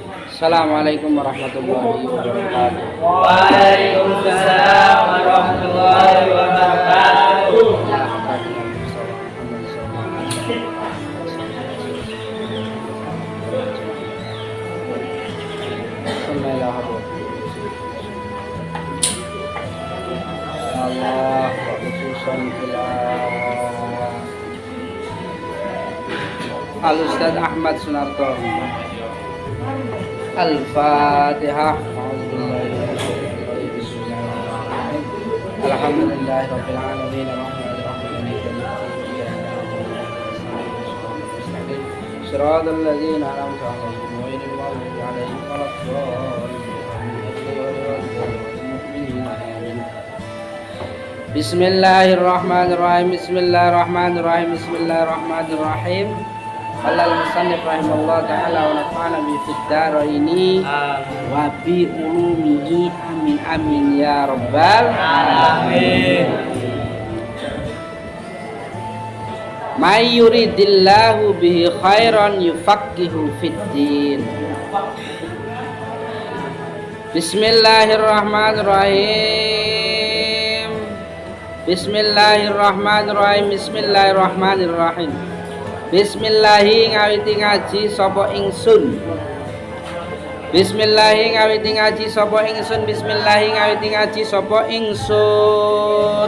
Assalamualaikum warahmatullahi wabarakatuh. Waalaikumsalam warahmatullahi wabarakatuh. Allah wa khususan ila Al-Ustaz Ahmad Sunarto. Al-Fatihah. Alhamdulillahirabbil alamin arrahmanir rahim Shiratal ladzina an'amta 'alaihim ghairil maghdubi 'alaihim waladdallin. Bismillahirrahmanirrahim. Bismillahirrahmanirrahim. Bismillahirrahmanirrahim. Qala al-musannif rahimahullah ta'ala wa nafa'ana bi fid daraini wa bi ulumihi amin amin ya rabbal Amin. may yuridillahu bihi khairan yufaqihu fid din. Bismillahirrahmanirrahim. Bismillahirrahmanirrahim. Bismillahirrahmanirrahim. Bismillahi ngawiti ngaji sapa ingsun. Bismillahi ngawiti ngaji sapa ingsun. Bismillahi ngawiti ngaji sapa ingsun.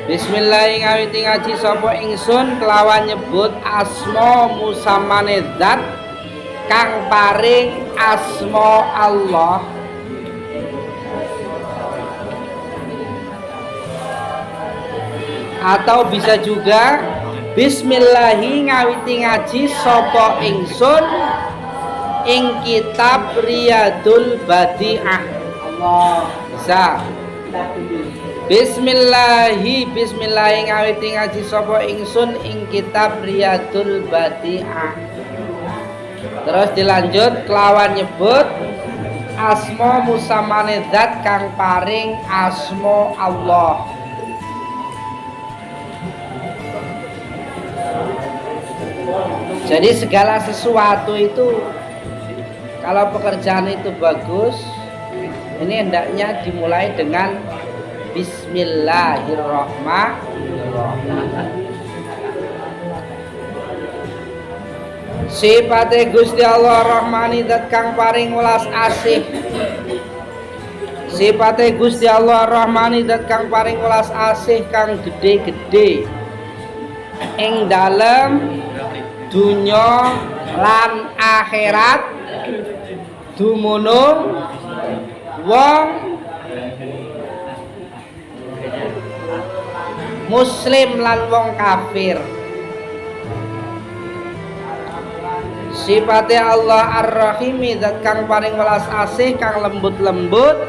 Bismillahi ngawiti ngaji sapa ingsun kelawan nyebut asma musamane zat kang paring asma Allah. Atau bisa juga Bismillahi ngawiti ngaji sapa ingsun ing kitab Riyadul Badi'ah. Allah bisa. Bismillahi ngawiti ngaji sapa ingsun ing kitab Riyadul Badi'ah. Terus dilanjut kelawan nyebut asma musamane zat kang paring asma Allah. Jadi segala sesuatu itu kalau pekerjaan itu bagus, ini hendaknya dimulai dengan Bismillahirrahmanirrahim. Sifate Gusti Allah Rahmani zat kang paring welas asih. Sifate Gusti Allah Rahmani zat kang paring welas asih kang gede-gede ing dalem dunya lan akhirat dumunung wong muslim lan wong kafir. Sifate Allah Ar-Rahimi zat kang paring welas asih kang lembut-lembut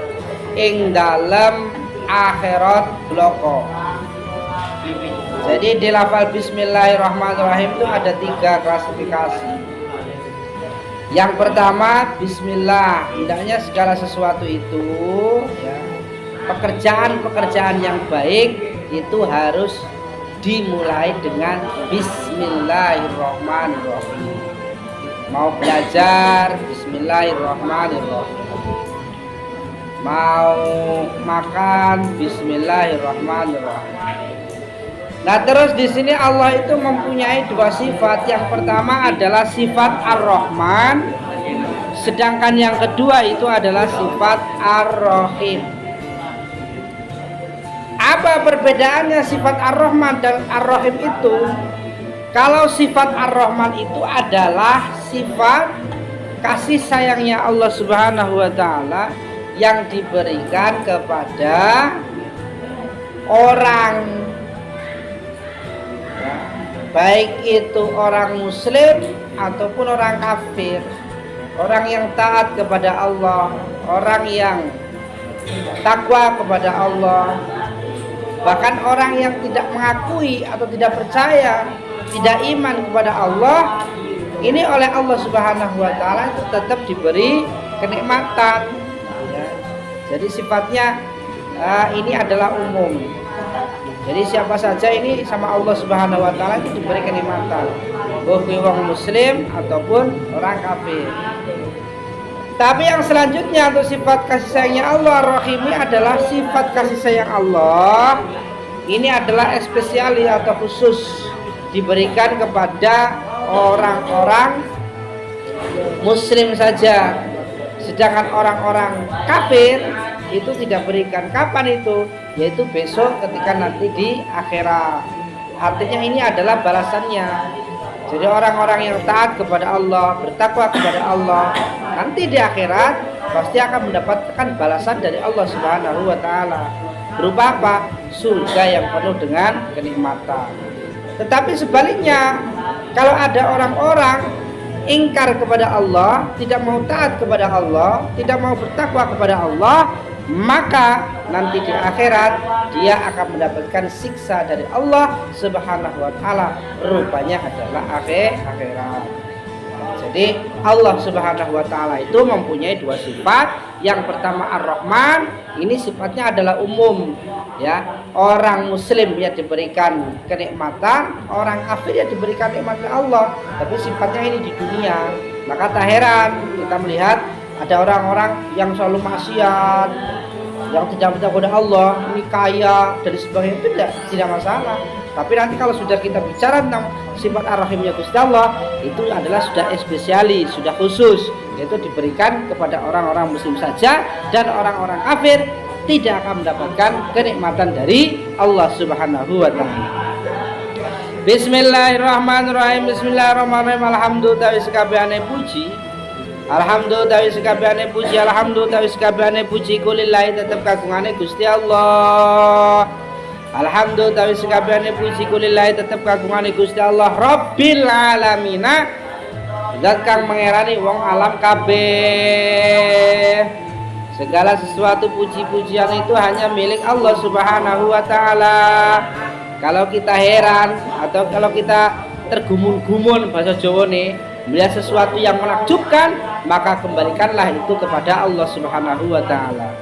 ing dalem akhirat bloko. Jadi di lafal Bismillahirrahmanirrahim itu ada 3 klasifikasi. Yang pertama Bismillah, hendaknya segala sesuatu itu ya, pekerjaan-pekerjaan yang baik itu harus dimulai dengan Bismillahirrahmanirrahim. Mau belajar Bismillahirrahmanirrahim, mau makan Bismillahirrahmanirrahim. Nah, terus di sini Allah itu mempunyai 2 sifat. Yang pertama adalah sifat Ar-Rahman, sedangkan yang kedua itu adalah sifat Ar-Rahim. Apa perbedaannya sifat Ar-Rahman dan Ar-Rahim itu? Kalau sifat Ar-Rahman itu adalah sifat kasih sayangnya Allah Subhanahu wa taala yang diberikan kepada orang, baik itu orang muslim ataupun orang kafir, orang yang taat kepada Allah, orang yang takwa kepada Allah, bahkan orang yang tidak mengakui atau tidak percaya, tidak iman kepada Allah, ini oleh Allah Subhanahu wa taala itu tetap diberi kenikmatan ya. Jadi sifatnya ini adalah umum. Jadi siapa saja ini sama Allah Subhanahu wa taala itu diberi kenikmatan. kuwi wong muslim ataupun orang kafir. Tapi yang selanjutnya untuk sifat kasih sayangnya Allah Ar-Rahimi adalah sifat kasih sayang Allah. Ini adalah spesial atau khusus diberikan kepada orang-orang muslim saja. Sedangkan orang-orang kafir itu tidak berikan. Kapan itu? Yaitu besok ketika nanti di akhirat. Artinya ini adalah balasannya. Jadi orang-orang yang taat kepada Allah, bertakwa kepada Allah, nanti di akhirat pasti akan mendapatkan balasan dari Allah Subhanahu wa taala. Berupa apa? Surga yang penuh dengan kenikmatan. Tetapi sebaliknya, kalau ada orang-orang ingkar kepada Allah, tidak mau taat kepada Allah, tidak mau bertakwa kepada Allah, maka nanti di akhirat dia akan mendapatkan siksa dari Allah Subhanahu wa taala, rupanya adalah akhirat. Jadi Allah Subhanahu wa taala itu mempunyai dua sifat. Yang pertama Ar-Rahman, ini sifatnya adalah umum, ya. Orang muslim ya diberikan kenikmatan, orang kafir ya diberikan nikmat Allah, tapi sifatnya ini di dunia. Maka tak heran kita melihat ada orang-orang yang selalu maksiat, yang tidak bertakwa kepada Allah, ini kaya dan sebagainya, itu tidak masalah. Tapi nanti kalau sudah kita bicara tentang sifat Ar-Rahimnya Gusti Allah, itu adalah sudah spesialis, sudah khusus, yaitu diberikan kepada orang-orang muslim saja, dan orang-orang kafir tidak akan mendapatkan kenikmatan dari Allah Subhanahu wa taala. Bismillahirrahmanirrahim. Bismillahirrahmanirrahim. Alhamdulillah sekabehane puji. Alhamdulillah sekabehane puji. Alhamdulillah sekabehane puji kulillahi tetep kagungane Gusti Allah. Alhamdulillah sekabehane puji kulillahi tetep kagungane Gusti Allah Rabbil alamin. Zat kang mengerani wong alam kabeh. Segala sesuatu puji-pujian itu hanya milik Allah Subhanahu wa taala. Kalau kita heran atau kalau kita tergumun-gumun bahasa Jawa nih, melihat sesuatu yang menakjubkan, maka kembalikanlah itu kepada Allah Subhanahu wa taala.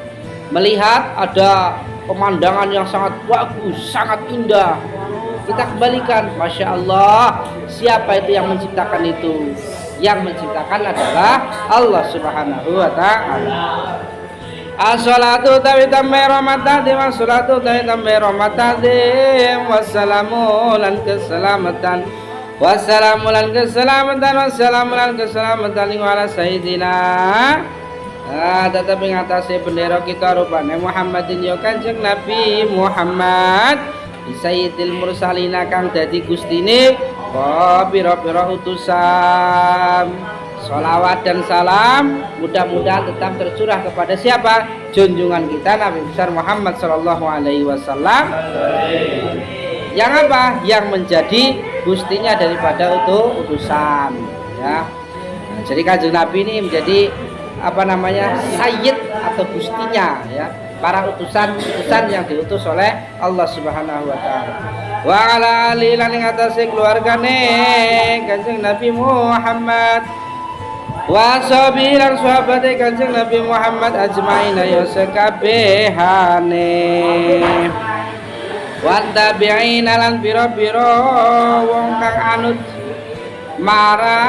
Melihat ada pemandangan yang sangat bagus, sangat indah, kita kembalikan, Masya Allah, siapa itu yang menciptakan itu? Yang menciptakan adalah Allah Subhanahu wa ta'ala. As-salatu tawi tambe rahmatadim, as-salatu tawi tambe rahmatadim, wassalamu lan keselamatan, wassalamu lan keselamatan, wassalamu lan keselamatan ala sayyidina. Tetap mengatasi bendera kita rupanya Muhammadin ya Kanjeng Nabi Muhammad Sayyidil Mursalina kang dadi gustine pira-pira utusan. Sholawat dan salam mudah-mudahan tetap tercurah kepada siapa? Junjungan kita Nabi besar Muhammad sallallahu alaihi wasallam. Yang apa? Yang menjadi gustinya daripada utusan, ya. Nah, jadi Kanjeng Nabi ini menjadi apa namanya? Sayyid atau gustinya, ya. Para utusan yang diutus oleh Allah Subhanahu wa taala. Wa ala alihi lan ing atase keluargane Kanjeng Nabi Muhammad wa sahbihi lan sahabate Kanjeng Nabi Muhammad ajmain ya sekabehane wa tabi'in lan pira-pira wong kang anut marang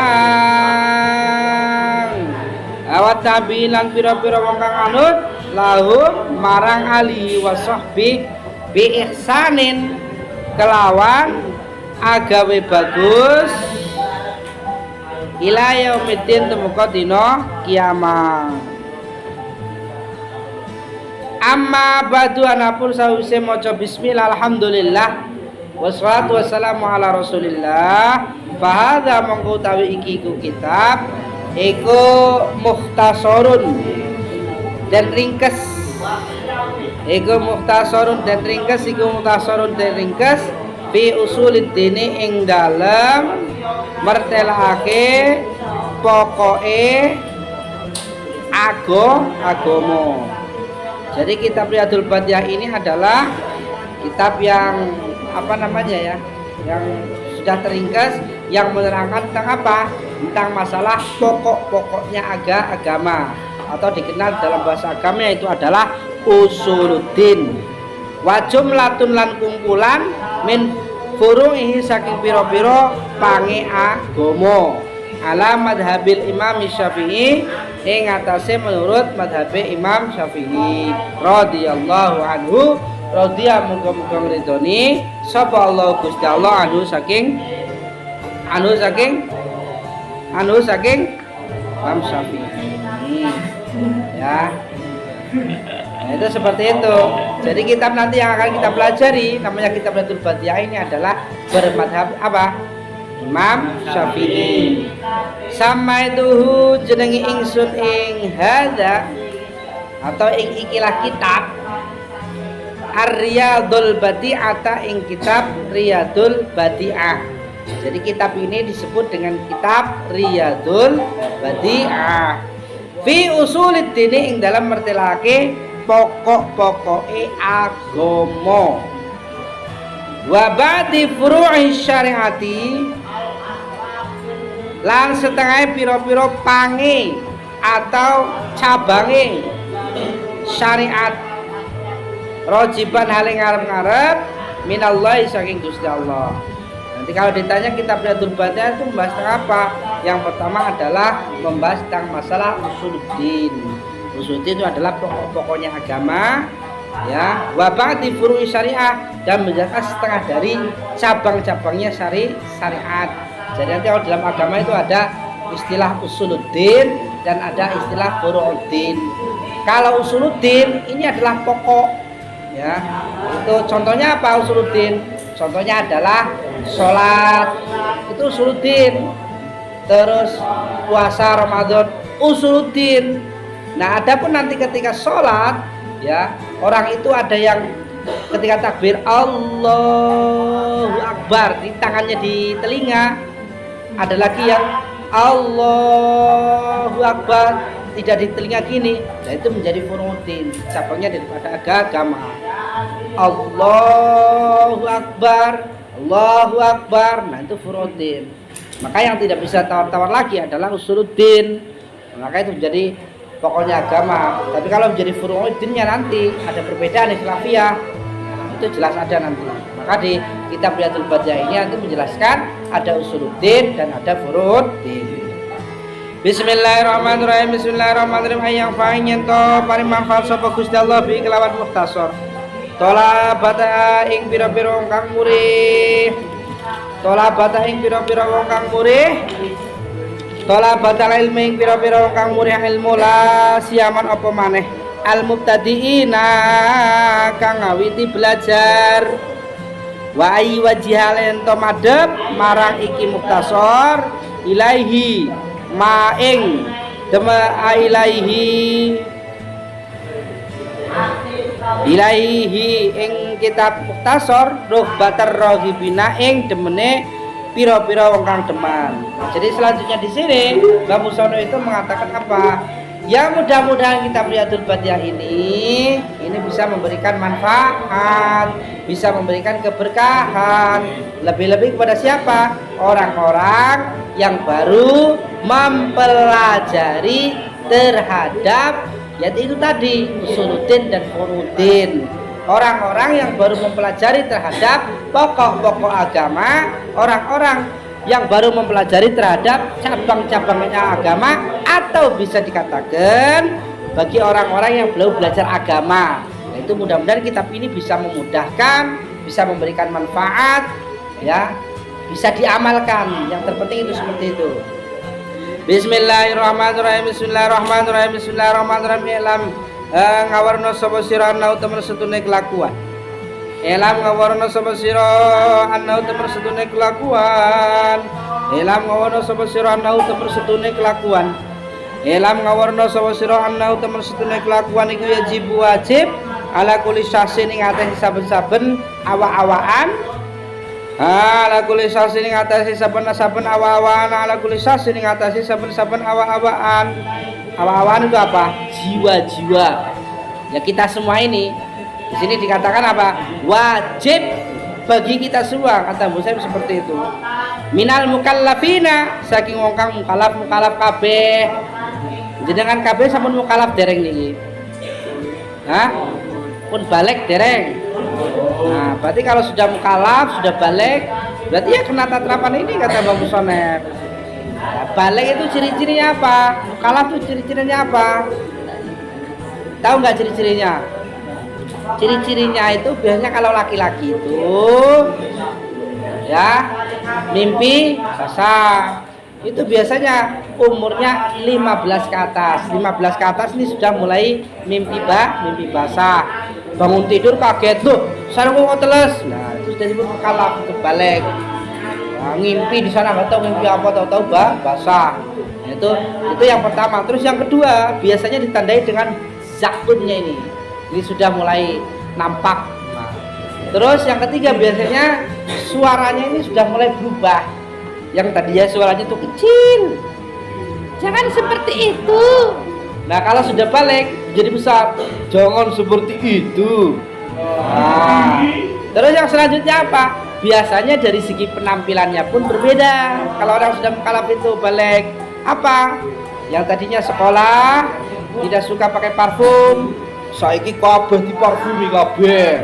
awat tabi'in lan pira-pira wong kang anut lahum marang ali wa sahbi bi ihsanin kelawan agawe bagus ila yaumiddin temuka dina kiamat. Amma ba'du anapun sawise maca bismillah alhamdulillah wassalatu wassalamu ala rasulillah. Fa hadza mongko utawi iki iku kitab iku mukhtasarun dan ringkes. Iku mukhtasarun dan ringkes, iku mukhtasarun dan ringkes fi usulid dini ing dalem mertelake pokoke agama. Jadi kitab Riyadul Badiyah ini adalah kitab yang apa namanya ya, yang sudah teringkas, yang menerangkan tentang apa? Tentang masalah pokok-pokoknya agama, atau dikenal dalam bahasa agama itu adalah usuluddin. Wa jumlatun lan kumpulan min furu'ihi saking pira-pira pange agama ala madhabil Imam Syafi'i ing atase menurut madhabe Imam Syafi'i radhiyallahu anhu radhiya muga-muga ngridoni sapa Allah Gusti Allah anhu saking Imam Syafi'i ya. Nah, itu seperti itu. Jadi kitab nanti yang akan kita pelajari namanya kitab Baitul Badiah ini adalah bermadhab apa? Imam Syafi'i. Sama itu jenengi ingsun ing hadza atau ing ikilah kitab Ar-Riyadul Badi'ata ing kitab Riyadul Badi'ah. Jadi kitab ini disebut dengan kitab Riyadul Badi'ah. Fi usulid dini ing dalam mertelake pokok-pokoke agama. Wa ba'di furu'i syariati lan setengah pira-pira pange atau cabange syariat rojiban hale ngarep-ngarep minallahi saking Gusti Allah. Nanti kalau ditanya kitab Riyadul Badi'ah itu membahas tentang apa? Yang pertama adalah membahas tentang masalah usuluddin. Usuluddin itu adalah pokok-pokoknya agama, ya. Wa ba'di furu'i syariah dan menjelaskan setengah dari cabang-cabangnya syariat. Jadi nanti kalau dalam agama itu ada istilah usuluddin dan ada istilah furu'uddin. Kalau usuluddin ini adalah pokok, ya. Itu contohnya apa usuluddin? Contohnya adalah sholat, itu usuluddin. Terus puasa Ramadan, usuluddin. Nah, adapun nanti ketika sholat, ya, orang itu ada yang ketika takbir Allahu Akbar di tangannya di telinga, ada lagi yang Allahu Akbar tidak di telinga gini. Nah, itu menjadi furu'uddin, cabangnya daripada agama. Allahu Akbar, Allahu Akbar. Nah, itu furu'uddin. Maka yang tidak bisa tawar-tawar lagi adalah usuluddin. Maka itu menjadi pokoknya agama. Tapi kalau menjadi furu'uddinnya nanti ada perbedaan khilafiyah. Itu jelas ada nanti. Maka di kitab Riyadul Badi'ah ini nanti menjelaskan ada usuluddin dan ada furu'uddin. Bismillahirrahmanirrahim. Bismillahirrahmanirrahim. Ayang fa'in to paring manfaat sapa Gusti Allah bi kelawan mukhtasar. Tola bata ing pira-pira wong kang murih. Tola bata ing pira-pira wong kang murih. Tola bata ilmu ing pira-pira wong kang murih ilmu la siaman apa maneh al mubtadiina kang ngawiti belajar. Wa ayi wajihalen to madhep marang iki mukhtasar ilaihi maing dema ilaihi ing kitab mukhtasar ruhbatar raghibina ing demene pira-pira wong kang deman. Jadi selanjutnya di sini Mbah Musono itu mengatakan apa? Ya mudah-mudahan kitab Riyadul Badi'ah ini bisa memberikan manfaat, bisa memberikan keberkahan, lebih-lebih kepada siapa? Orang-orang yang baru mempelajari terhadap yaitu itu tadi usuluddin dan furu'uddin. Orang-orang yang baru mempelajari terhadap pokok-pokok agama, orang-orang yang baru mempelajari terhadap cabang-cabangnya agama, atau bisa dikatakan bagi orang-orang yang belum belajar agama. Nah, itu mudah-mudahan kitab ini bisa memudahkan, bisa memberikan manfaat, ya, bisa diamalkan. Yang terpenting itu seperti itu. Bismillahirrahmanirrahim. Bismillahirrahmanirrahim. Bismillahirrahmanirrahim. Ilam ngawarna sapa sira ana utawa setune kelakuan. Ilam ngawarna sapa sira ana utawa setune kelakuan. Ilam ngawarna sapa sira ana utawa setune kelakuan. Ilam ngawarna sapa sira ana utawa setune kelakuan iku wajib ala kulli syasin ing atase saben-saben awak-awakan. Ala kulli syasin ing atase saben-saben awak-awakan, ala kulli syasin ing atase saben-saben awak-awakan. Awak-awakan itu apa? Jiwa-jiwa. Ya kita semua ini di sini dikatakan apa? Wajib bagi kita semua, kata Muslim seperti itu. Minal mukallafina saking wong kang mukallaf kabeh. Jenengan kabeh sampun mukallaf dereng niki. Hah? Pun balik dereng. Nah, Nah, berarti kalau sudah mukallaf, sudah balik, berarti ya kena tatrapan ini kata Bang Musonef. Nah, balik itu ciri-cirinya apa? Mukallaf itu ciri-cirinya apa? Tahu nggak ciri-cirinya? Ciri-cirinya itu biasanya kalau laki-laki itu ya mimpi basah. Itu biasanya umurnya 15 ke atas. 15 ke atas ini sudah mulai mimpi basah. Bangun tidur kaget loh, sarung kok teles. Nah, itu sudah disebut mukallaf, itu balik. Nah, ngimpi di sana nggak tahu mimpi apa, tahu-tahu basah. Nah, itu yang pertama. Terus yang kedua biasanya ditandai dengan zakunnya ini. Ini sudah mulai nampak. Nah, terus yang ketiga biasanya suaranya ini sudah mulai berubah. Yang tadinya suaranya tuh kecil, jangan seperti itu. Nah, kalau sudah balik jadi besar, jangan seperti itu. Nah, terus yang selanjutnya apa? Biasanya dari segi penampilannya pun berbeda. Kalau orang sudah mukallaf itu balik apa? Yang tadinya sekolah tidak suka pakai parfum, saiki kabeh diparfumi kabeh.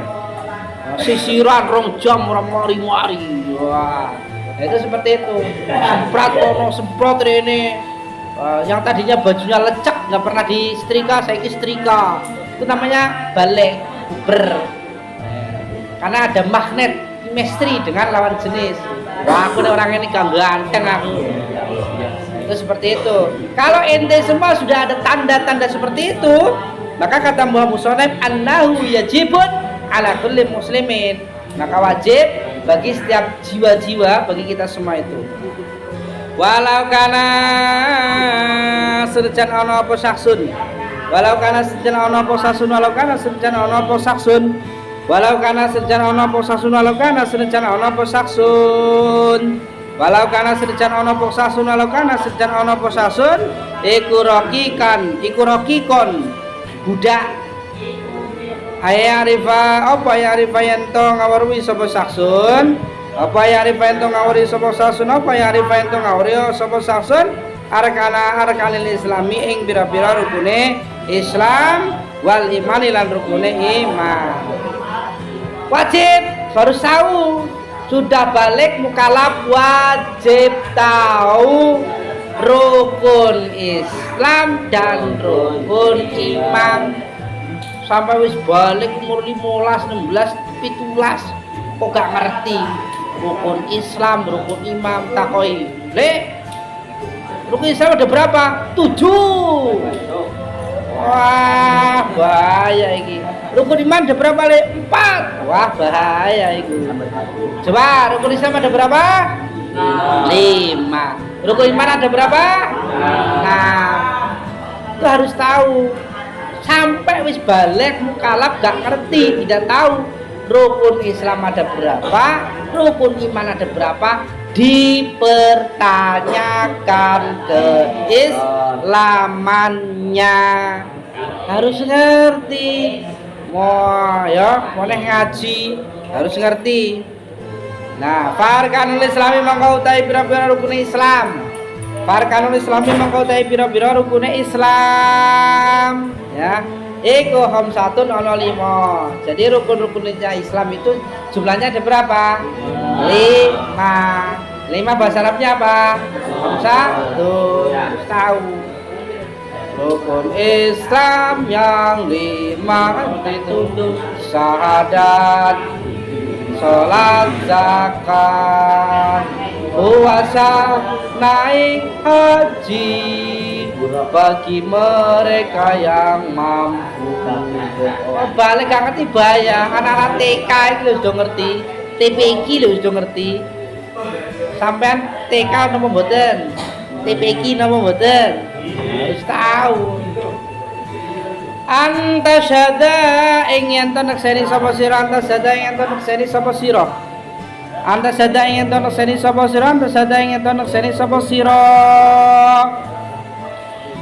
Sisiran 2 jam ora mari-mari. Wah, itu seperti itu. Semprot rene. Yang tadinya bajunya lecek nggak pernah disetrika, saiki setrika. Itu namanya balik karena ada magnet chemistry dengan lawan jenis. Wah, aku orang ini ganteng aku. Itu seperti itu. Kalau ente semua sudah ada tanda-tanda seperti itu, maka kata Muhammad Musonef annahu yajibun ala kulli muslimin. Maka wajib bagi setiap jiwa-jiwa, bagi kita semua itu. Walau kana sejan ana apa saksun. Walau kana sejan ana apa saksun, walau kana sejan ana apa saksun. Walau kana sejan ana apa saksun, walau kana sejan ana apa saksun. Walau kana sejan ana apa saksun, walau kana sejan ana apa saksun. Iku rokikon budak. Aya arifa apa ya arifa ento ngawarwi sapa saksun. Apa ya arifa ento ngawari sapa saksun, apa ya arifa ento ngawari sapa saksun. Arkanil islami ing pira-pira rukune Islam wal iman lan rukune iman. Wajib harus tahu. Sudah balik mukallaf wajib tahu rukun Islam dan rukun iman. Sampai wis balik umur 15, 16, 17 kok gak ngerti rukun Islam, rukun iman. Takoi, "Le, rukun Islam ada berapa?" 7. Wah, bahaya iki. Rukun iman ada berapa, Le? 4. Wah, bahaya iki. Coba rukun Islam ada berapa? 5. Rukun iman ada berapa? 6. Itu harus tahu. Sampai wis balik mukallaf gak ngerti, tidak tahu rukun Islam ada berapa, rukun iman ada berapa, dipertanyakan keislamannya. Harus ngerti. Wah, ya, boleh ngaji, harus ngerti. Nah, farkanul islami mangko utahe pira-pira rukun Islam. Farkanul islami mangko utahe pira-pira rukun Islam. Ya, iku khamsatun ana 5. Jadi rukun-rukunnya Islam itu jumlahnya ada berapa? 5. 5 bahasa Arabnya apa? Khamsatun. Tahu. Rukun Islam yang 5 itu syahadat, salat, zakat, puasa, naik haji bagi mereka yang mampu. Oh, balik gak ngerti bayang. Anak-anak TK itu sudah ngerti, TPQ lu sudah ngerti. Sampean TK nama mboten, TPQ nama mboten, harus tahu. Anta syada ing yen to nekseni sapa sira, anta syada ing yen to nekseni sapa sira. Anta syada ing yen to nekseni sapa sira, anta syada ing yen to nekseni sapa sira.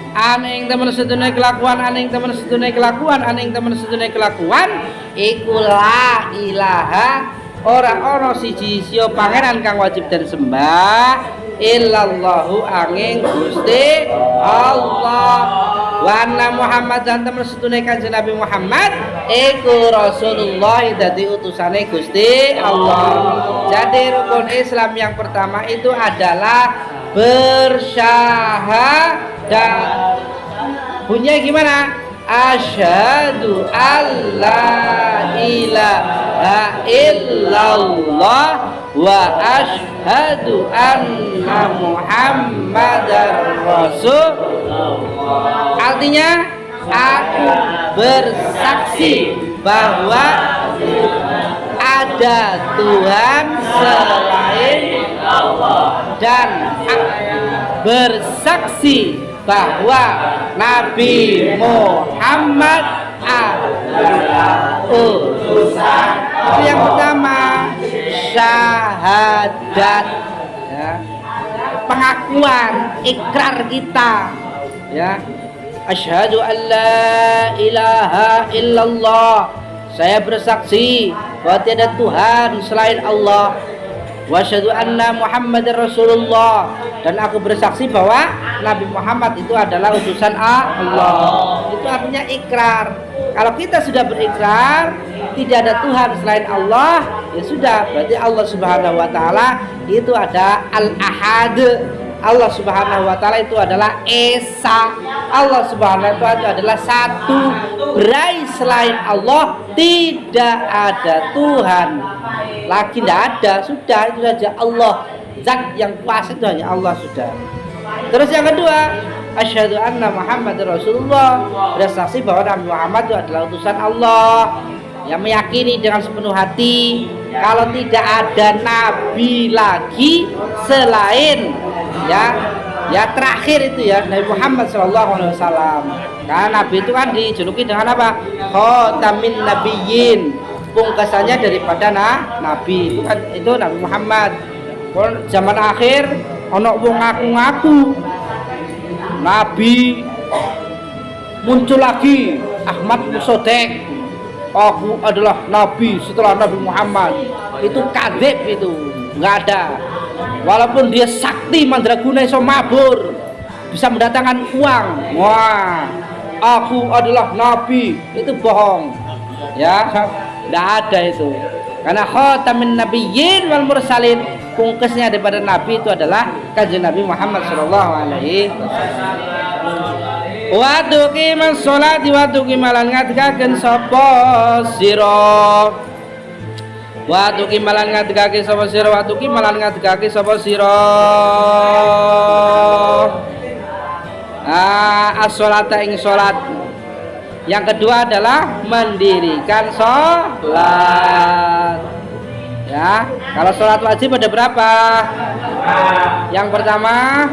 Aning temen sedune kelakuan, aning temen sedune kelakuan, aning temen sedune kelakuan iku la ilaha ora ana siji sya pangeran kang wajib den sembah illallahu angin Gusti Allah. Wa anna Muhammadan temen sedune Kanjeng Nabi Muhammad iku Rasulullah dadi utusane Gusti Allah. Jadi rukun Islam yang pertama itu adalah bersyahadat. Bunyinya gimana? Asyhadu alla ilaha illallah wa asyhadu anna Muhammadar Rasulullah. Artinya aku bersaksi bahwa ada Tuhan selain Allah dan bersaksi bahwa Nabi Muhammad adalah utusan. Itu yang pertama, syahadat, ya. Pengakuan, ikrar kita, ya. Asyhadu an la ilaha illallah. Saya bersaksi bahwa tiada Tuhan selain Allah. Wa asyhadu anna Muhammadar Rasulullah, dan aku bersaksi bahwa Nabi Muhammad itu adalah utusan Allah. Itu artinya ikrar. Kalau kita sudah berikrar tidak ada Tuhan selain Allah, ya sudah, berarti Allah Subhanahu wa taala itu ada Al-Ahad. Allah Subhanahu wa taala itu adalah Esa. Allah Subhanahu wa taala itu adalah satu. Berai selain Allah tidak ada Tuhan. Lagi tidak ada, sudah itu saja Allah. Zat yang kuasa itu hanya Allah sudah. Terus yang kedua, asyhadu anna Muhammadar Rasulullah. Bersaksi bahwa Nabi Muhammad itu adalah utusan Allah. Yang meyakini dengan sepenuh hati kalau tidak ada nabi lagi selain ya terakhir itu ya Nabi Muhammad SAW. Karena nabi itu kan dijuluki dengan apa? Khatamin nabiyyin, pungkasannya daripada nabi. Itu Nabi Muhammad. Kalau zaman akhir ono wong ngaku-ngaku nabi, muncul lagi Ahmad Musodek, aku adalah nabi setelah Nabi Muhammad. Itu kadzib, itu nggak ada. Walaupun dia sakti mandraguna iso mabur, bisa mendatangkan uang, wah aku adalah nabi, itu bohong ya, nggak ada itu. Karena khatamin nabiyyin wal mursalin, pungkasnya daripada nabi itu adalah kanjeng Nabi Muhammad sallallahu alaihi wasallam. Wa tuqimas sholati wa tuqimalan ngadekaken sapa sira. Wa tuqimalan ngadekaken sapa sira, wa tuqimalan ngadekaken sapa sira. As-sholata ing salat. Yang kedua adalah mendirikan sholat. Ya, kalau sholat wajib ada berapa? Yang pertama,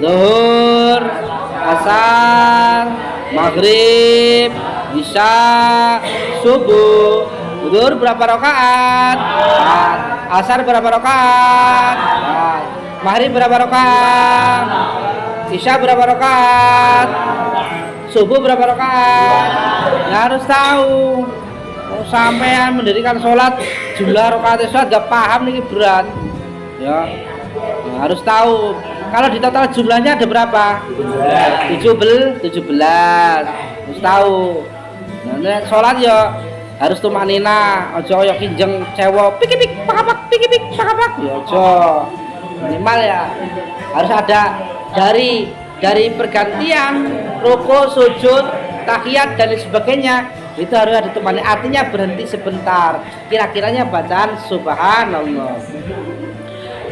zuhur, asar, maghrib, isya, subuh. Zuhur berapa rakaat? Asar berapa rakaat? Maghrib berapa rakaat? Isya berapa rakaat? Subuh berapa rakaat? Ya, harus tahu. Sampean mendirikan sholat, jumlah rakaat sholat gak paham nih, berat. Ya, harus tahu. Kalau di total jumlahnya ada berapa? 17. Harus tahu. Nah, sholat ya harus tumanina. Ojo yo kinjeng cewek pik-pik pak-pak pik-pik pak-pak. Ya ojo. Minimal ya harus ada dari pergantian ruku, sujud, tahiyat dan sebagainya, itu harus ada temannya. Artinya berhenti sebentar, kira-kiranya bacaan subhanallah.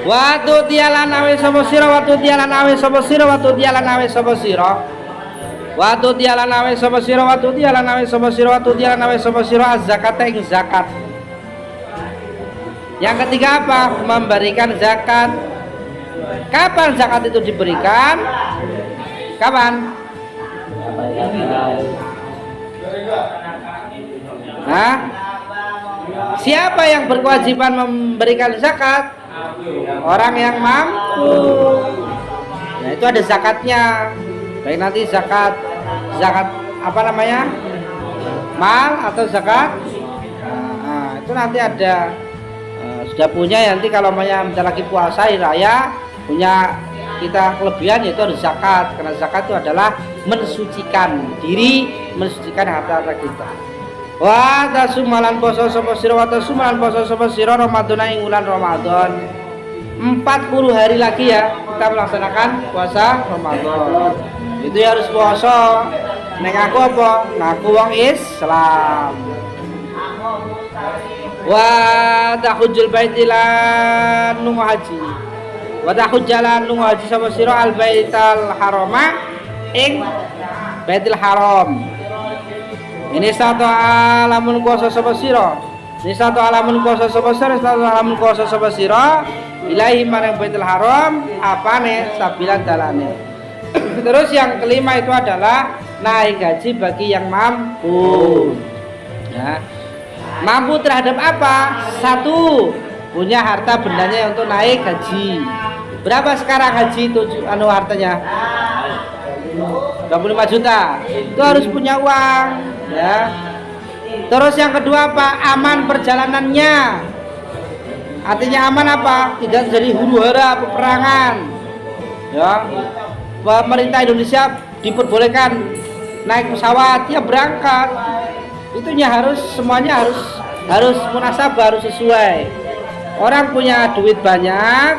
Watu tialan awe sapa sira, watu tialan awe sapa sira, watu tialan awe sapa sira, watu tialan awe sapa sira, watu tialan awe sapa sira, watu tialan awe sapa sira az-zakat ing zakat. Yang ketiga apa? Memberikan zakat. Kapan zakat itu diberikan? Kapan? Hah? Siapa yang berkewajiban memberikan zakat? Orang yang mampu. Nah, itu ada zakatnya. Baik nanti zakat apa namanya? Mal atau zakat? Nah, itu nanti ada. Sudah punya nanti kalau namanya lagi puasa hari raya, punya kita kelebihan yaitu harus zakat, karena zakat itu adalah mensucikan diri, mensucikan harta kita. Wa tasumalan poso sapa sira wa tasumalan poso sapa sira Ramadan ing bulan Ramadan. 40 hari lagi ya kita melaksanakan puasa Ramadan. Itu ya harus puasa. Nek aku apa? Ngaku wong Islam. Wa tahujjul baitilan lunga haji. Wa tahujjalan lunga haji sapa sira al baital harama ing Baitul Haram. Ini satu alamun kuasa sapa sira. Ini satu alamun kuasa sapa sira, satu alamun kuasa sapa sira. Ilahi marang Baitul Haram apane sabilan dalane. Terus yang kelima itu adalah naik gaji bagi yang mampu. Ya. Mampu terhadap apa? Satu, punya harta bendanya untuk naik haji. Berapa sekarang haji itu hartanya? 25 juta. Itu harus punya uang, ya. Terus yang kedua apa? Aman perjalanannya. Artinya aman apa? Tidak jadi huru-hara peperangan. Ya. Pemerintah Indonesia diperbolehkan naik pesawat, ya berangkat. Itunya harus semuanya harus munasabah, harus sesuai. Orang punya duit banyak,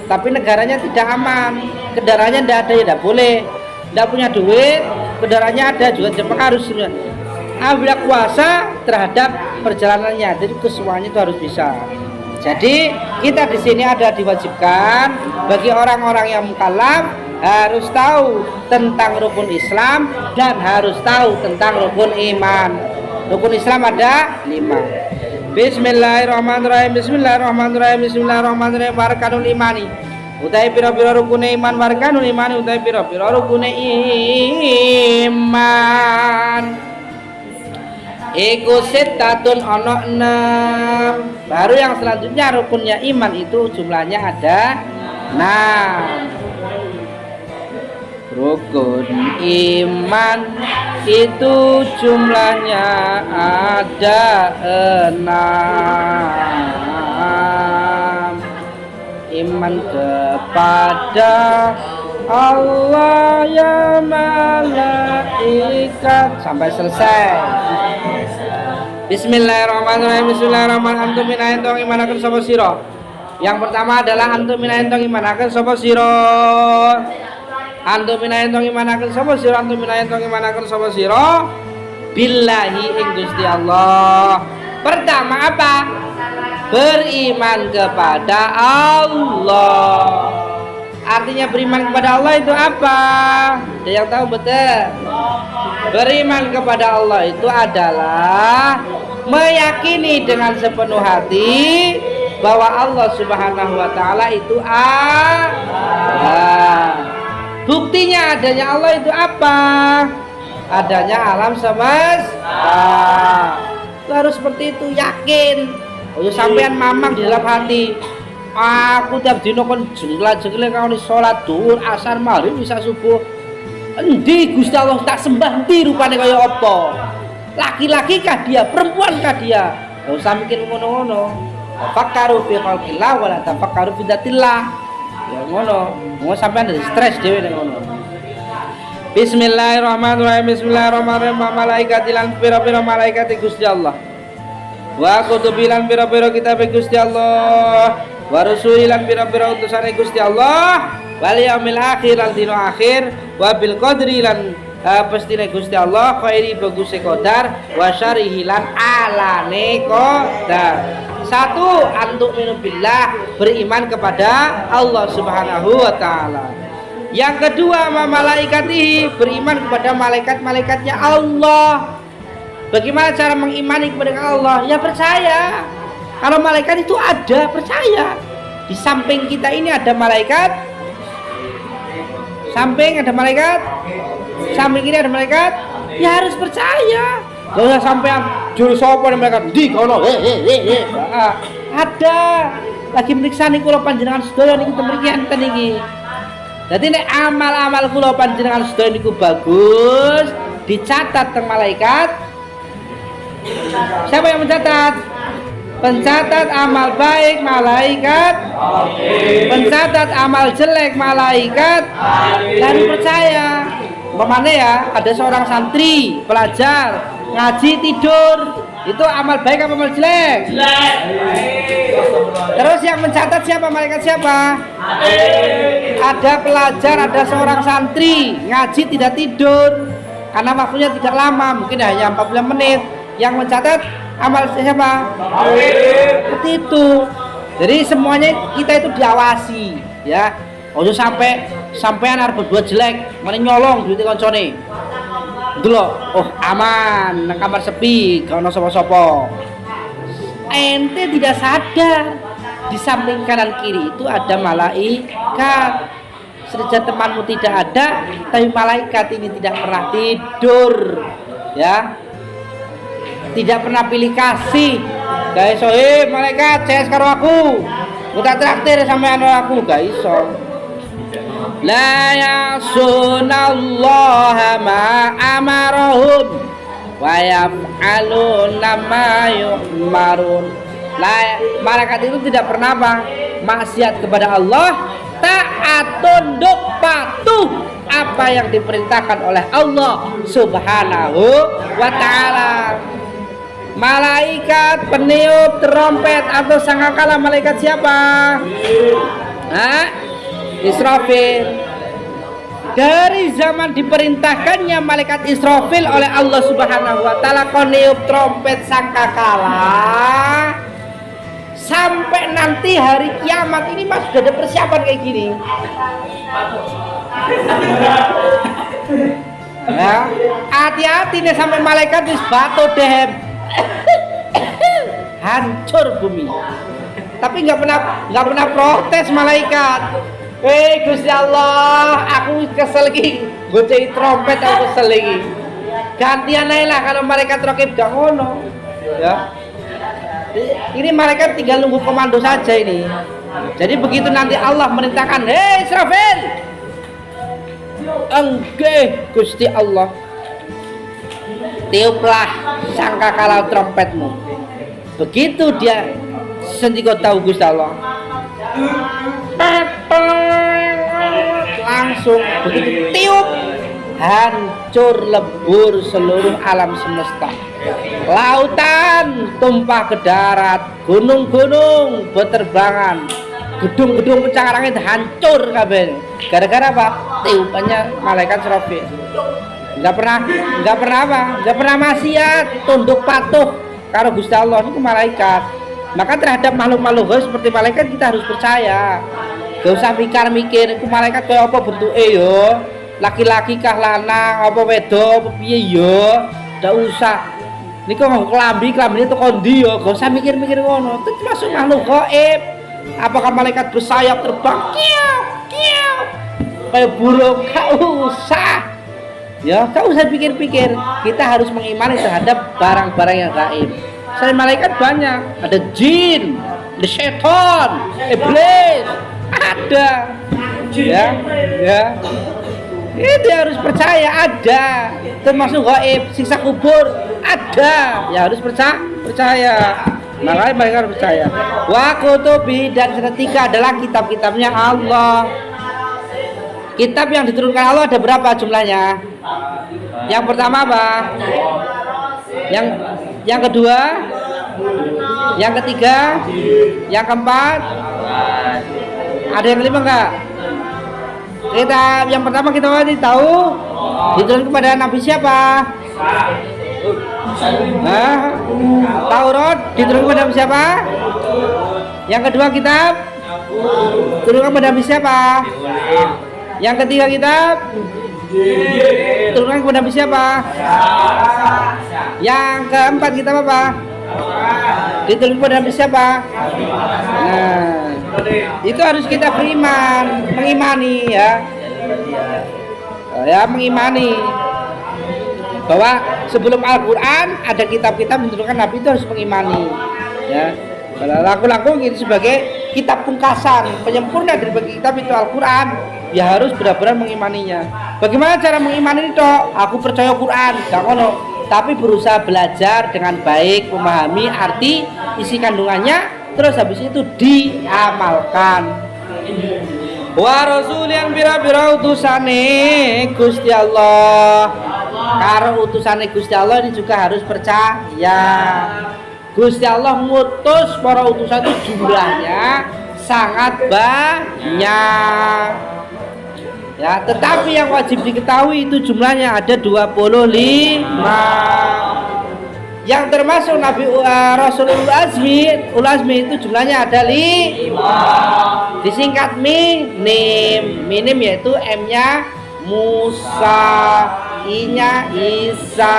tapi negaranya tidak aman, kendaraannya tidak ada, ya tidak boleh. Tidak punya duit, kendaraannya ada juga Jepang harus ambil kuasa terhadap perjalanannya. Jadi kesemuanya itu harus bisa. Jadi kita di sini ada diwajibkan bagi orang-orang yang mukallaf harus tahu tentang rukun Islam dan harus tahu tentang rukun iman. Rukun Islam ada 5. Bismillahirrahmanirrahim. Bismillahirrahmanirrahim. Bismillahirrahmanirrahim. Warkanul imani. Utai pira-pira rukun iman, warkanul imani utai pira-pira rukun iman. Iku sitatun ono 6. Baru yang selanjutnya rukunnya iman itu jumlahnya ada 6. Rukun iman itu jumlahnya ada 6. Iman kepada Allah ya malaikat sampai selesai. Bismillahirrahmanirrahim. Bismillahirrahmanirrahim. Antum minayentong imanaken sapa sira. Yang pertama adalah antum minayentong imanaken sapa sira. Antum minayentong imanaken sapa sira. Antum minayentong imanaken sapa sira. Billahi ing Gusti Allah. Pertama apa? Beriman kepada Allah. Artinya beriman kepada Allah itu apa? Ada yang tahu betul? Beriman kepada Allah itu adalah meyakini dengan sepenuh hati bahwa Allah Subhanahu wa taala itu ada. Buktinya adanya Allah itu apa? Adanya alam semesta. Itu harus seperti itu, yakin. Oh, sampean mamang di dalam hati. Aku tiap dino kon jenglah-jengle karo salat zuhur, asar, maghrib, isya subuh. Endi Gusti Allah tak sembah endi rupane kaya apa? Laki-laki kah dia, perempuan kah dia? Enggak usah mikir ngono-ngono. Tafakkaru fi khalqillah wa la tafakkaru fi dzatillah. Ya ngono. Mau sampean dari stres dhewe nek ngono. Bismillahirrahmanirrahim. Bismillahirrahmanirrahim. Malaikat lan pira-pira malaikat Gusti Allah. Wa kutubilan pira-pira kitab Gusti Allah. Wa rusulilan pira-pira utusan Gusti Allah. Wal yaumil akhir lan dino akhir. Wa bil qadri lan pestine Gusti Allah khairi baguse qadar wa syarrihi lan alane qadar. Satu, antuk minu billah, beriman kepada Allah Subhanahu wa taala. Yang kedua, malaikatihi, beriman kepada malaikat-malaikatnya Allah. Bagaimana cara mengimani kepada Allah? Ya percaya. Kalau malaikat itu ada, percaya. Di samping kita ini ada malaikat. Samping ada malaikat. Samping ini ada malaikat. Ya harus percaya. Gak usah sampean juru sapa malaikat. Di kono. Ada. Lagi meriksani kula panjenengan sedaya niki mriki enten iki. Dadi nek amal-amal kula panjenengan sedaya niku bagus, dicatat teng malaikat. Siapa yang mencatat? Pencatat amal baik malaikat. Pencatat amal jelek malaikat. Dan percaya. Umpamanya ya, ada seorang santri pelajar ngaji tidur, itu amal baik apa amal jelek? Terus yang mencatat siapa? Malaikat siapa? Ada pelajar, ada seorang santri ngaji tidak tidur karena waktunya tidak lama, mungkin hanya 40 menit. Yang mencatat amal siapa? Seperti itu. Jadi semuanya kita itu diawasi, ya. Ojo sampean arep berbuat jelek, mene nyolong duit koncone. Delok, oh aman, nang kamar sepi, gak ono sapa-sapa. Ente tidak sadar di samping kanan kiri itu ada malaikat. Sejak temanmu tidak ada, tapi malaikat ini tidak pernah tidur, ya. Tidak pernah pilih kasih. Gak iso, malaikat CS karo aku. Udah traktir sampean aku, gak iso. La ya'sunallaha ma amarahum wa yaf'aluna ma yu'marun. Malaikat itu tidak pernah maksiat kepada Allah, taat tunduk patuh apa yang diperintahkan oleh Allah Subhanahu wa ta'ala. Malaikat peniup trompet atau sangkakala, malaikat siapa? Israfil. Dari zaman diperintahkannya malaikat Israfil oleh Allah Subhanahu wa ta'ala peniup trompet sangkakala sampai nanti hari kiamat ini mas sudah ada persiapan kayak gini. Ya, hati-hati nih sampai malaikat wis batu deh. Hancur bumi. Tapi nggak pernah protes malaikat. Gusti Allah, aku kesel lagi. Gocei trompet aku kesel lagi. Gantian aja lah kalau malaikat rokib gak ngono. Ya. Ini malaikat tinggal nunggu komando saja ini. Jadi begitu nanti Allah merintahkan, hei Israfil, enggak Gusti Allah, tiuplah sangkakala trompetmu. Begitu dia sendiri tahu Gusti Allah, langsung begitu tiup, hancur lebur seluruh alam semesta. Lautan tumpah ke darat, gunung-gunung berterbangan, gedung-gedung pencakar langit hancur kabeh. Gara-gara apa? Tiupannya malaikat Israfil. Enggak pernah maksiat, tunduk patuh karo Gusti Allah itu malaikat. Maka terhadap makhluk-makhluk seperti malaikat kita harus percaya. Gak usah mikir itu malaikat kayak apa bentuknya yo, laki-laki kah lanang, apa wedo, apa piye yo, gak usah. Ini kok kelambi itu kondi yo, gak usah mikir-mikir ngono. Itu termasuk makhluk gaib. Apakah malaikat bersayap terbang? Kiau, kayak burung, gak usah. Ya, gak usah pikir-pikir. Kita harus mengimani terhadap barang-barang yang gaib. Selain malaikat banyak, ada jin, ada setan, iblis, ada. Ya. Itu harus percaya ada. Termasuk gaib, siksa kubur ada. Ya harus percaya. Makanya mereka harus percaya. Wa kutubi, dan ketiga adalah kitab-kitabnya Allah. Kitab yang diturunkan Allah ada berapa jumlahnya? Yang pertama apa? Yang kedua, yang ketiga, yang keempat, ada yang kelima enggak? Kitab yang pertama kita wajib tahu diturunkan kepada Nabi siapa? Taurat diturunkan kepada Nabi siapa? Yang kedua kitab diturunkan kepada Nabi siapa? Yang ketiga kitab turunkan kepada Nabi siapa? Yang keempat kitab apa? Diturunkan kepada Nabi siapa? Nah, itu harus kita beriman, mengimani ya. Ya, mengimani bahwa sebelum Al-Quran ada kitab-kitab diturunkan Nabi, itu harus mengimani ya. Kalau laku-laku ini sebagai kitab pungkasan, penyempurna dari kitab itu Al-Quran, ya harus benar-benar mengimaninya. Bagaimana cara mengimani itu? Aku percaya Quran, gak ngono, tapi berusaha belajar dengan baik, memahami arti isi kandungannya, terus habis itu diamalkan. wa rasulian bira-bira utusane Gusti Allah. Karo utusane Gusti Allah ini juga harus percaya. Gusti Allah ngutus para utusan itu jumlahnya sangat banyak. Ya, tetapi yang wajib diketahui itu jumlahnya ada 25. Yang termasuk Nabi Rasul Ulul Azmi itu jumlahnya ada 5. Disingkat minim. Minim yaitu M-nya Musa, I-nya Isa,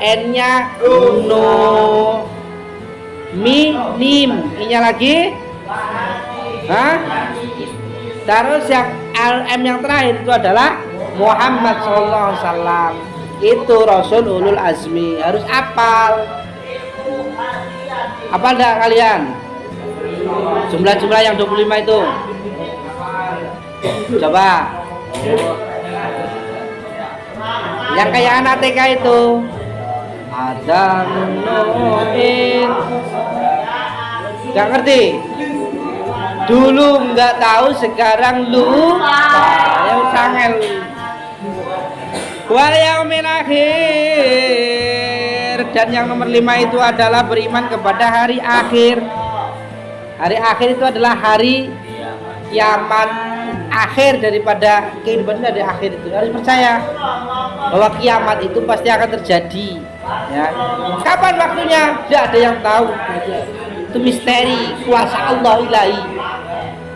N-nya Nuh. Minim, I-nya lagi terus yang M yang terakhir itu adalah Muhammad SAW. Itu Rasul Ulul Azmi, harus apal. Apal enggak kalian? Jumlah-jumlah yang 25 itu. Coba. Yang kayak anak TK itu. Ada Nuhin. Gak ngerti? Dulu nggak tahu, sekarang lupa. Yang sangel. Wal yaumil akhir. Dan yang nomor 5 itu adalah beriman kepada hari akhir. Hari akhir itu adalah hari kiamat akhir daripada kehidupan dari akhir itu. Harus percaya bahwa kiamat itu pasti akan terjadi. Ya. Kapan waktunya? Tidak ada yang tahu. Itu misteri kuasa Allah ilahi.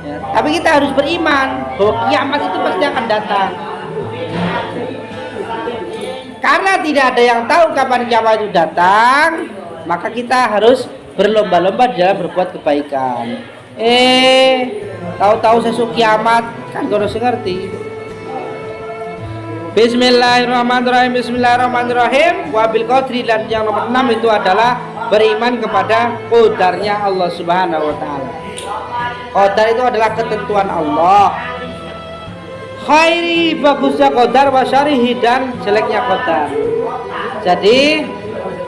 Ya. Tapi kita harus beriman bahwa kiamat itu pasti akan datang. Karena tidak ada yang tahu kapan kiamat itu datang, maka kita harus berlomba-lomba dalam berbuat kebaikan. Tahu-tahu sesuk kiamat kan gak harus ngerti. Bismillahirrahmanirrahim. Bismillahirrahmanirrahim. Wabil qadri, dan yang nomor 6 itu adalah beriman kepada qadarnya Allah Subhanahu wa taala. Qadar itu adalah ketentuan Allah. Khairi, bagusnya qadar, wa syarihi, dan jeleknya qadar. Jadi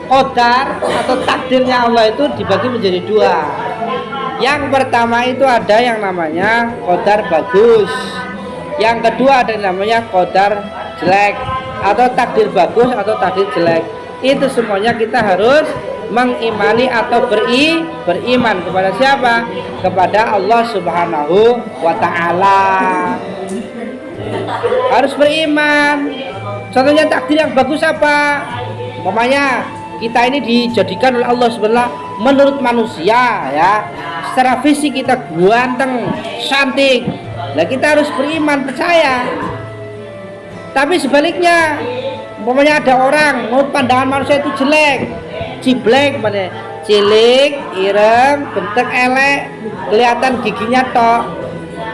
qadar atau takdirnya Allah itu dibagi menjadi 2. Yang pertama itu ada yang namanya qadar bagus. Yang kedua ada yang namanya qadar jelek, atau takdir bagus atau takdir jelek. Itu semuanya kita harus mengimani atau beriman kepada siapa? Kepada Allah Subhanahu wa taala. Harus beriman. Contohnya takdir yang bagus apa? Umpamanya kita ini dijadikan oleh Allah Subhanahu menurut manusia, ya. Secara fisik kita ganteng, cantik. Nah, kita harus beriman, percaya. Tapi sebaliknya, umpamanya ada orang menurut pandangan manusia itu jelek, ciblek, mana? Cilik, ireng, bentuk elek, kelihatan giginya tok.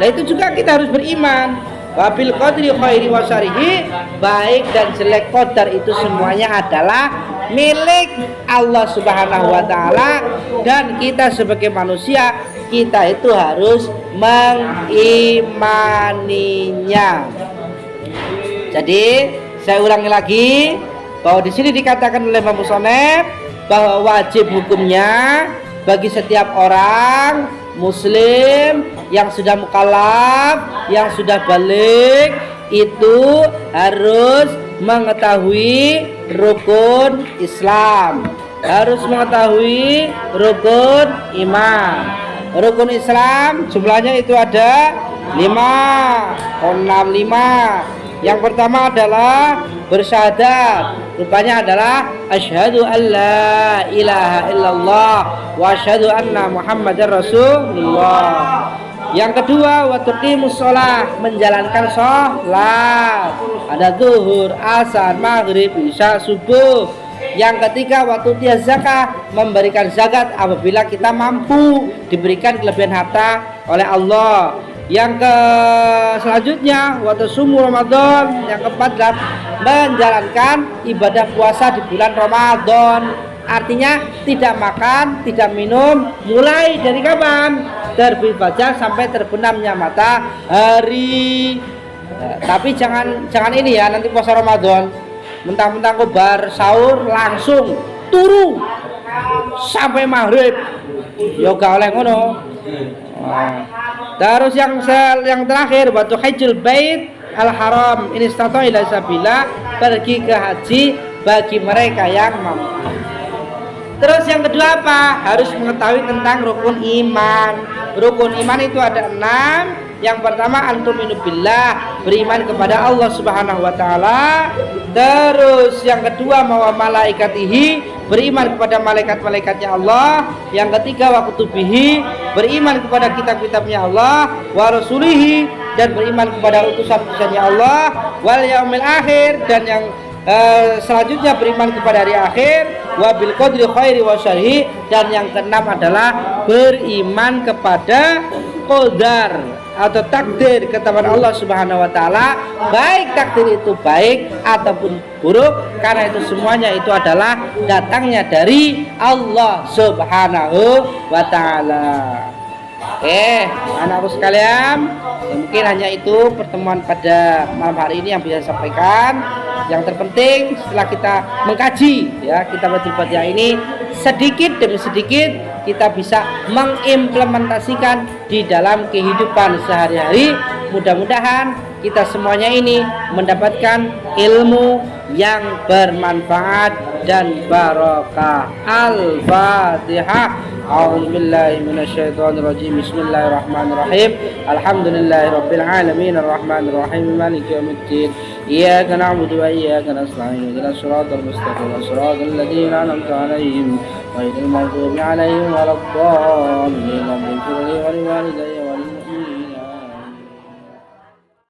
Nah, itu juga kita harus beriman. Wabil qadri khairi wa syarihi, baik dan jelek qadar itu semuanya adalah milik Allah Subhanahu wa taala, dan kita sebagai manusia kita itu harus mengimaninya. Jadi saya ulangi lagi bahwa di sini dikatakan oleh Imam Musonef bahwa wajib hukumnya bagi setiap orang muslim yang sudah mukallaf, yang sudah balik, itu harus mengetahui rukun Islam, harus mengetahui rukun iman. Rukun Islam jumlahnya itu ada 5. Yang pertama adalah bersyahadat, rupanya adalah asyhadu alla ilaha illallah wa asyhadu anna muhammadar rasulullah. Yang kedua, wa tuqimus shalah, menjalankan sholat. Ada zuhur, asar, maghrib, isya, subuh. Yang ketiga, waktu tiaz zakah, memberikan zakat apabila kita mampu, diberikan kelebihan harta oleh Allah. Yang selanjutnya, waktu sumu Ramadan. Yang keempat adalah menjalankan ibadah puasa di bulan Ramadan. Artinya tidak makan, tidak minum, mulai dari kapan? Terbit fajar sampai terbenamnya matahari. Tapi jangan ini ya, nanti puasa Ramadan mentang-mentang kobar sahur langsung turu sampai maghrib, ya gak oleh ngono. Terus yang terakhir waktu hajjul bait al haram ini istata ila sabila, pergi ke haji bagi mereka yang mampu. Terus yang kedua apa? Harus mengetahui tentang rukun iman. Rukun iman itu ada 6. Yang pertama antuminu billah, beriman kepada Allah Subhanahu wa taala. Terus yang kedua mawa malaikatihi, beriman kepada malaikat-malaikatnya Allah. Yang ketiga wa kutubihi, beriman kepada kitab-kitabnya Allah, wa rasulihi, dan beriman kepada utusan-utusannya Allah, wal yaumil akhir, dan yang selanjutnya beriman kepada hari akhir, wa bil qadri khairi wa syarri, dan yang keenam adalah beriman kepada qadar atau takdir ketetapan Allah Subhanahu wa taala, baik takdir itu baik ataupun buruk, karena itu semuanya itu adalah datangnya dari Allah Subhanahu wa taala. Oke, anak-anakku sekalian, ya mungkin hanya itu pertemuan pada malam hari ini yang bisa saya sampaikan. Yang terpenting setelah kita mengkaji ya Kitabatul Fatihah ini, sedikit demi sedikit kita bisa mengimplementasikan di dalam kehidupan sehari-hari. Mudah-mudahan kita semuanya ini mendapatkan ilmu yang bermanfaat dan barokah. Al-Fatihah. A'udzubillahi minasyaitonirrajim. Bismillahirrahmanirrahim. Alhamdulillahirabbil alamin arrahmanir rahim maliki yaumiddin. Iyyaka na'budu wa iyyaka nasta'in. Ihdinas siratal mustaqim. Shiratal ladzina an'amta 'alaihim ghairil maghdubi 'alaihim waladdallin. Amin.